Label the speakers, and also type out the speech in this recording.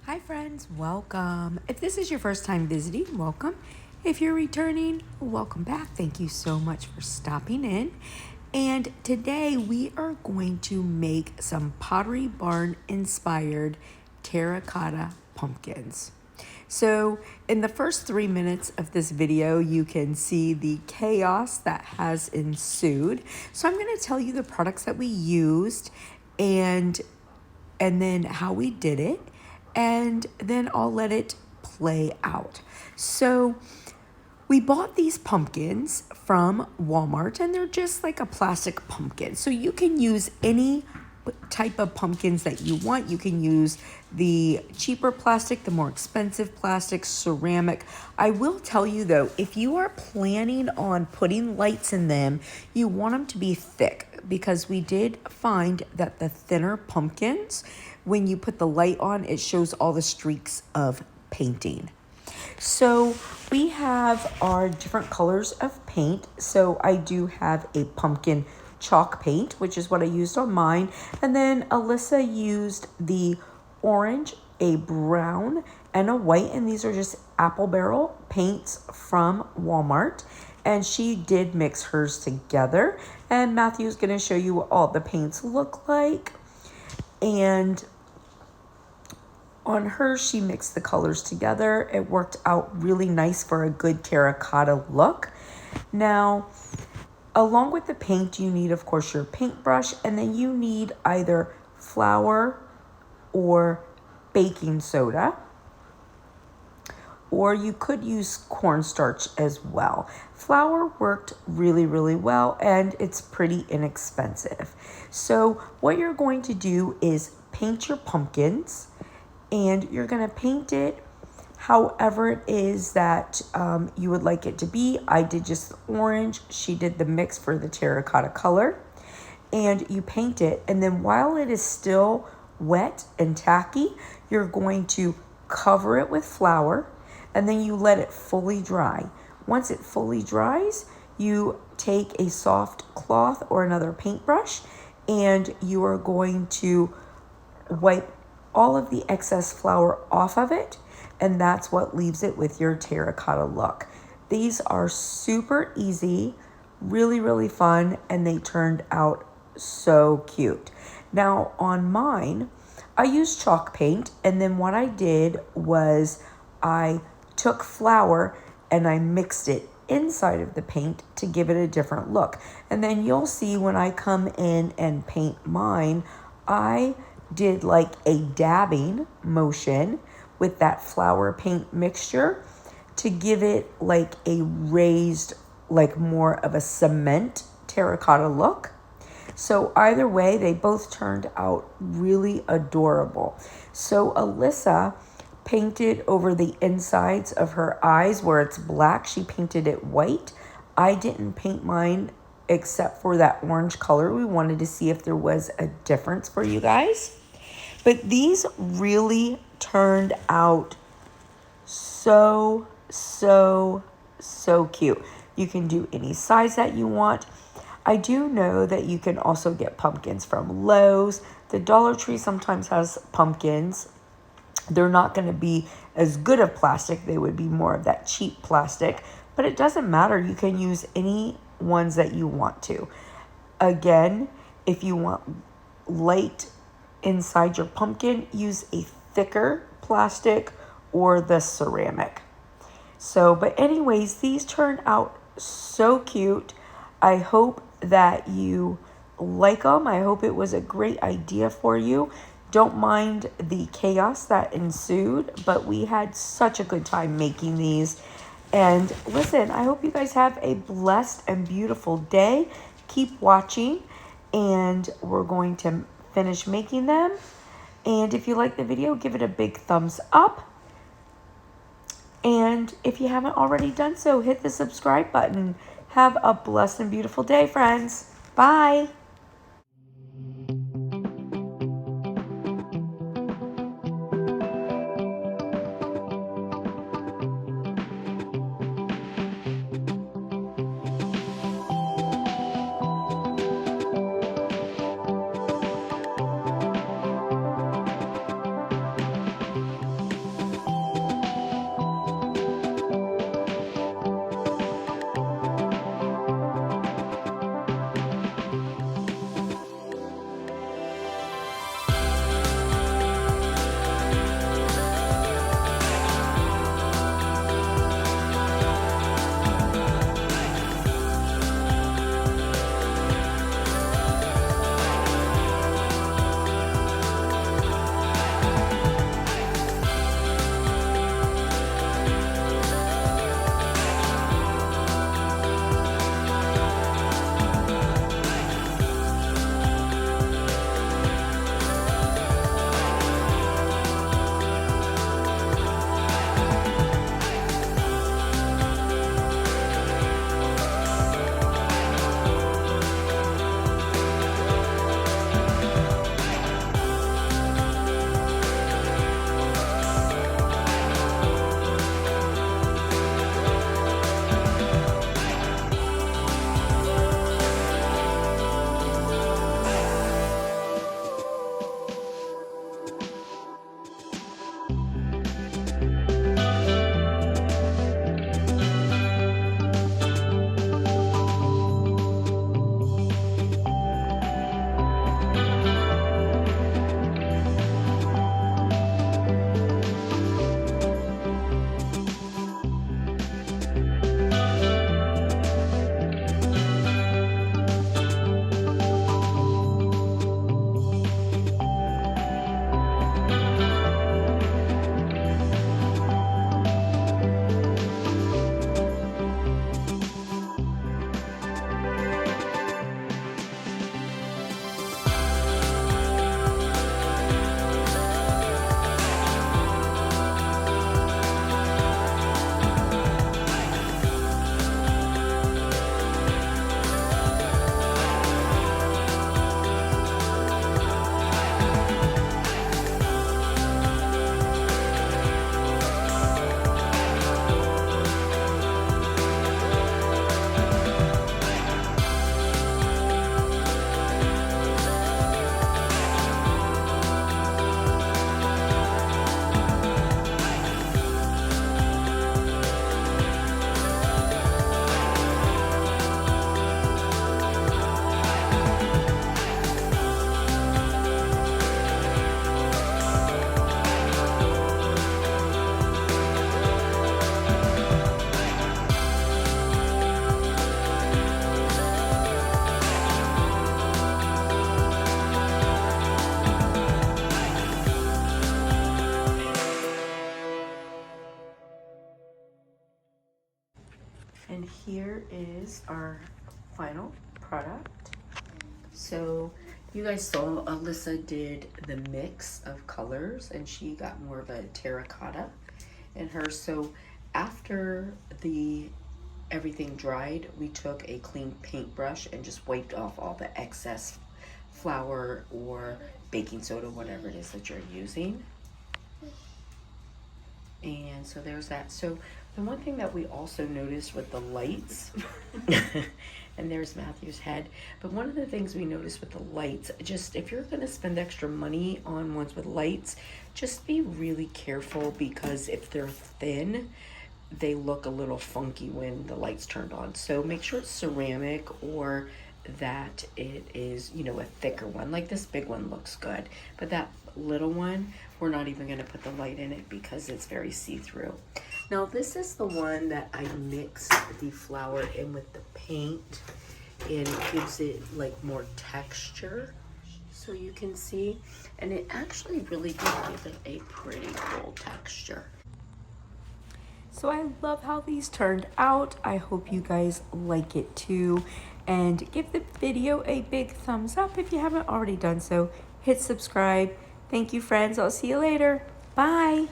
Speaker 1: Hi friends, welcome. If this is your first time visiting, welcome. If you're returning, welcome back. Thank you so much for stopping in. And today we are going to make some Pottery Barn inspired terracotta pumpkins. So in the first 3 minutes of this video, you can see the chaos that has ensued. So I'm going to tell you the products that we used and then how we did it, and then I'll let it play out. So we bought these pumpkins from Walmart, and they're just like a plastic pumpkin. So you can use any type of pumpkins that you want. You can use the cheaper plastic, the more expensive plastic, ceramic. I will tell you though, if you are planning on putting lights in them, you want them to be thick, because we did find that the thinner pumpkins, when you put the light on, it shows all the streaks of painting. So we have our different colors of paint. So I do have a pumpkin chalk paint, which is what I used on mine. And then Alyssa used the orange, a brown, and a white. And these are just apple barrel paints from Walmart. And she did mix hers together. And Matthew's going to show you what all the paints look like. And on her, she mixed the colors together. It worked out really nice for a good terracotta look. Now, along with the paint, you need, of course, your paintbrush, and then you need either flour or baking soda, or you could use cornstarch as well. Flour worked really, really well, and it's pretty inexpensive. So what you're going to do is paint your pumpkins, and you're going to paint it however it is that you would like it to be. I did just orange. She did the mix for the terracotta color. And you paint it, and then while it is still wet and tacky, you're going to cover it with flour, and then you let it fully dry. Once it fully dries, you take a soft cloth or another paintbrush, and you are going to wipe all of the excess flour off of it, and that's what leaves it with your terracotta look. These are super easy, really, really fun, and they turned out so cute. Now on mine, I used chalk paint, and then what I did was I took flour and I mixed it inside of the paint to give it a different look. And then you'll see when I come in and paint mine, I did like a dabbing motion with that flour paint mixture to give it like a raised, like more of a cement terracotta look. So either way, they both turned out really adorable. So Alyssa painted over the insides of her eyes where it's black. She painted it white. I didn't paint mine except for that orange color. We wanted to see if there was a difference for you guys. But these really turned out so cute. You can do any size that you want. I do know that you can also get pumpkins from Lowe's. The Dollar Tree sometimes has pumpkins. They're not going to be as good of plastic. They would be more of that cheap plastic. But it doesn't matter. You can use any ones that you want to. Again, if you want light inside your pumpkin, use a thicker plastic or the ceramic. So, but anyways, these turned out so cute. I hope that you like them. I hope it was a great idea for you. Don't mind the chaos that ensued, but we had such a good time making these. And listen, I hope you guys have a blessed and beautiful day. Keep watching, and we're going to finish making them. And if you like the video, give it a big thumbs up. And if you haven't already done so, hit the subscribe button. Have a blessed and beautiful day, friends. Bye. And here is our final product. So you guys saw Alyssa did the mix of colors and she got more of a terracotta in hers. So after everything dried, we took a clean paintbrush and just wiped off all the excess flour or baking soda, whatever it is that you're using. And so there's that. So the one thing that we also noticed with the lights, and there's Matthew's head, but one of the things we noticed with the lights, just if you're going to spend extra money on ones with lights, just be really careful, because if they're thin, they look a little funky when the lights turned on. So make sure it's ceramic, or that it is, you know, a thicker one. Like this big one looks good, but that little one, we're not even going to put the light in it because it's very see-through. Now this is the one that I mixed the flour in with the paint, and it gives it like more texture, so you can see, and it actually really did give it a pretty cool texture. So I love how these turned out. I hope you guys like it too. And give the video a big thumbs up if you haven't already done so. Hit subscribe. Thank you, friends. I'll see you later. Bye.